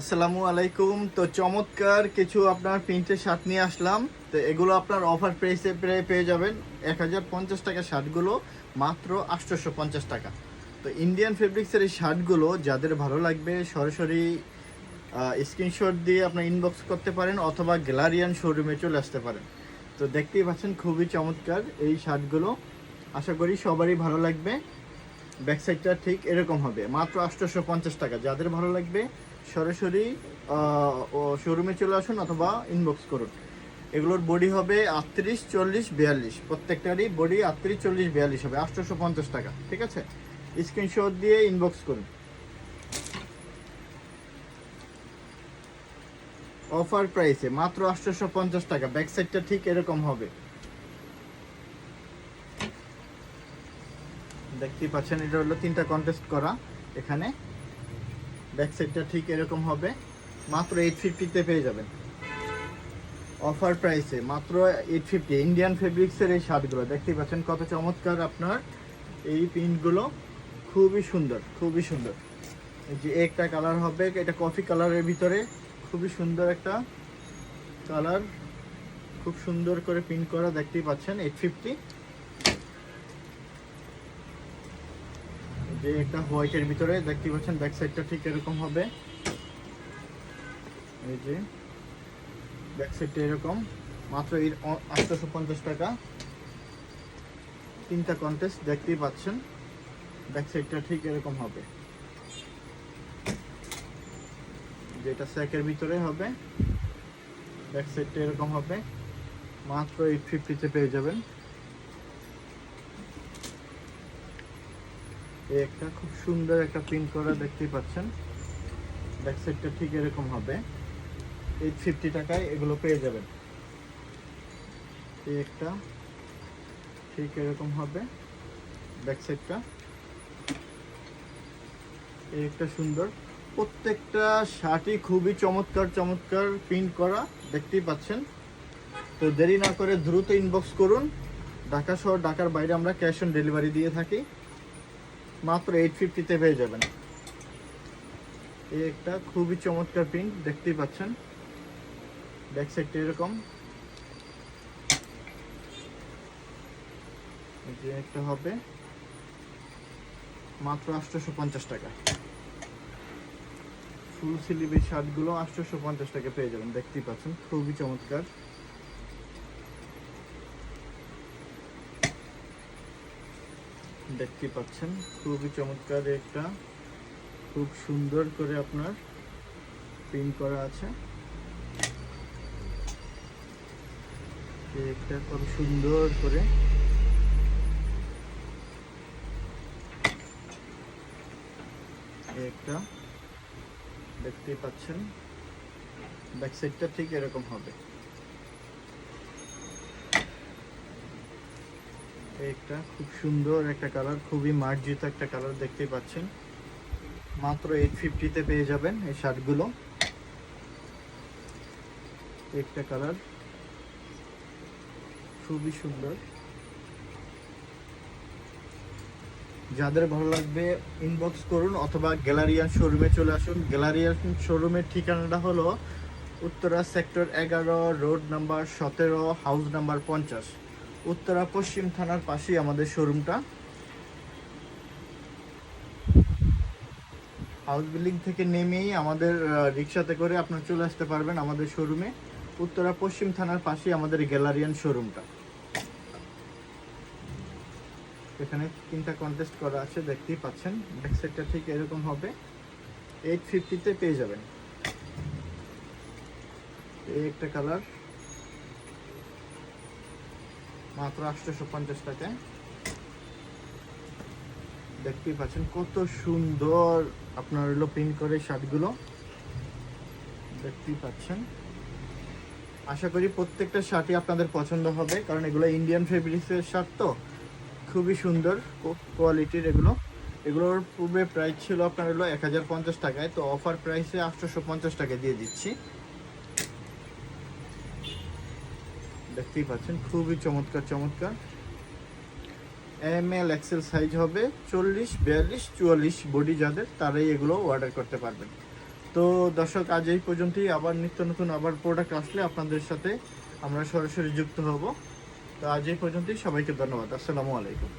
আসসালামু আলাইকুম। তো চমৎকার কিছু আপনার প্রিন্টের শার্ট নিয়ে আসলাম। তো এগুলো আপনার অফার প্রাইসে পেয়ে যাবেন 1050 টাকা শার্টগুলো মাত্র 850 টাকা। তো ইন্ডিয়ান ফেব্রিক্সের এই শার্টগুলো যাদের ভালো লাগবে সরাসরি স্ক্রিনশট দিয়ে আপনার ইনবক্স করতে পারেন অথবা গ্যালারিয়ান শোরুমে চলে আসতে পারেন। তো দেখতেই পাচ্ছেন খুবই চমৎকার এই শার্টগুলো, আশা করি সবারই ভালো লাগবে। ব্যাক সাইডটা ঠিক এরকম হবে, মাত্র 850 টাকা। যাদের ভালো লাগবে সরাসরি শোরুমে চলে আসুন অথবা ইনবক্স করুন। এগুলোর বডি হবে 38, 40, 42, প্রত্যেকটারই বডি 38, 40, 42 হবে। 850 টাকা, ঠিক আছে? স্ক্রিনশট দিয়ে ইনবক্স করুন। অফার প্রাইসে মাত্র 850 টাকা। ব্যাক সাইডটা ঠিক এরকম হবে, দেখতেই পাচ্ছেন। এটা হলো 3টা কন্টেস্ট করা এখানে। ব্যাক সাইডটা ঠিক এরকম হবে, মাত্র 850-তে পেয়ে যাবেন। অফার প্রাইসে মাত্র 850। ইন্ডিয়ান ফেব্রিক্সের এই শার্টগুলো দেখতেই পাচ্ছেন কত চমৎকার। আপনার এই প্রিন্টগুলো খুবই সুন্দর, খুবই সুন্দর। এই যে একটা কালার হবে, এটা কফি কালারের ভিতরে, খুবই সুন্দর একটা কালার, খুব সুন্দর করে প্রিন্ট করা, দেখতেই পাচ্ছেন 850। যে একটা হোয়াইটের ভিতরে দেখতেই পাচ্ছেন, ব্যাক সাইডটা ঠিক এরকম হবে। এই যে ব্যাক সাইডটা এরকম, মাত্র 850 টাকা। 3টা কন্টেস্ট দেখতেই পাচ্ছেন, ব্যাক সাইডটা ঠিক এরকম হবে। যেটা স্যাকের ভিতরে হবে, ব্যাক সাইডটা এরকম হবে, মাত্র 850-তে পেয়ে যাবেন। এই একটা খুব সুন্দর একটা প্রিন্ট করা দেখতেই পাচ্ছেন, ব্যাক সাইডটা ঠিক এরকম হবে। 850 টাকায় এগুলো পেয়ে যাবেন। এই একটা ঠিক এরকম হবে, ব্যাক সাইডটা এই একটা সুন্দর। প্রত্যেকটা শার্টই খুবই চমৎকার চমৎকার প্রিন্ট করা, দেখতেই পাচ্ছেন। তো দেরি না করে দ্রুত ইনবক্স করুন। ঢাকা শহর, ঢাকার বাইরে আমরা ক্যাশ অন ডেলিভারি দিয়ে থাকি। মাত্র 850-তে পেয়ে যাবেন। এই একটা খুবই চমৎকার প্রিন্ট দেখতেই পাচ্ছেন, ব্যাক সাইডটা এরকম। যে একটা হবে, মাত্র 850 টাকা। ফুল স্লিভের শার্টগুলো 850 টাকা পেয়ে যাবেন, দেখতেই পাচ্ছেন খুবই চমৎকার। দেখতে পাচ্ছেন খুবই চমৎকার একটা, খুব সুন্দর করে আপনার প্রিন্ট করা আছে। একটা কত সুন্দর করে একটা দেখতেই পাচ্ছেন, ব্যাক সাইডটা ঠিক এরকম হবে। একটা খুব সুন্দর একটা কালার, খুবই মার্জিত একটা কালার দেখতেই পাচ্ছেন। মাত্র 850-তে পেয়ে যাবেন এই শার্টগুলো। একটা কালার খুবই সুন্দর। যাদের ভালো লাগবে ইনবক্স করুন অথবা গ্যালারিয়ান শোরুমে চলে আসুন। গ্যালারিয়ান শোরুমের ঠিকানাটা হলো Uttara sector 11, road number 17, house number 50, Uttara পশ্চিম থানার পাশেই আমাদের শোরুমটা। হাউস বিল্ডিং থেকে নেমেই আমাদের রিক্সাতে করে আপনারা চলে আসতে পারবেন আমাদের শোরুমে। উত্তরা পশ্চিম থানার পাশেই আমাদের গ্যালারিয়ান শোরুমটা। এখানে 3টা কন্টেস্ট করা আছে, দেখতেই পাচ্ছেন। ব্যাক সাইডটা ঠিক এরকম হবে, 850-তে পেয়ে যাবেন। এই একটা কালার, মাত্র 850 টাকায়। দেখতেই পাচ্ছেন কত সুন্দর আপনার হলো প্রিন্ট করে শার্টগুলো, দেখতেই পাচ্ছেন। আশা করি প্রত্যেকটা শার্টই আপনাদের পছন্দ হবে, কারণ এগুলো ইন্ডিয়ান ফেব্রিক্সের শার্ট, তো খুবই সুন্দর কোয়ালিটির এগুলো। এগুলোর পূর্বে প্রাইস ছিল আপনার হলো 1050 টাকায়, তো অফার প্রাইসে 850 টাকায় দিয়ে দিচ্ছি। দেখতেই পাচ্ছেন খুবই চমৎকার চমৎকার। ML এক্সেল সাইজ হবে, 40, 42, 44 বডি যাদের, তারাই এগুলো অর্ডার করতে পারবেন। তো দর্শক আজ এই পর্যন্তই, আবার নিত্য নতুন আবার প্রোডাক্ট আসলে আপনাদের সাথে আমরা সরাসরি যুক্ত হব। তো আজ এই পর্যন্তই, সবাইকে ধন্যবাদ, আসসালামু আলাইকুম।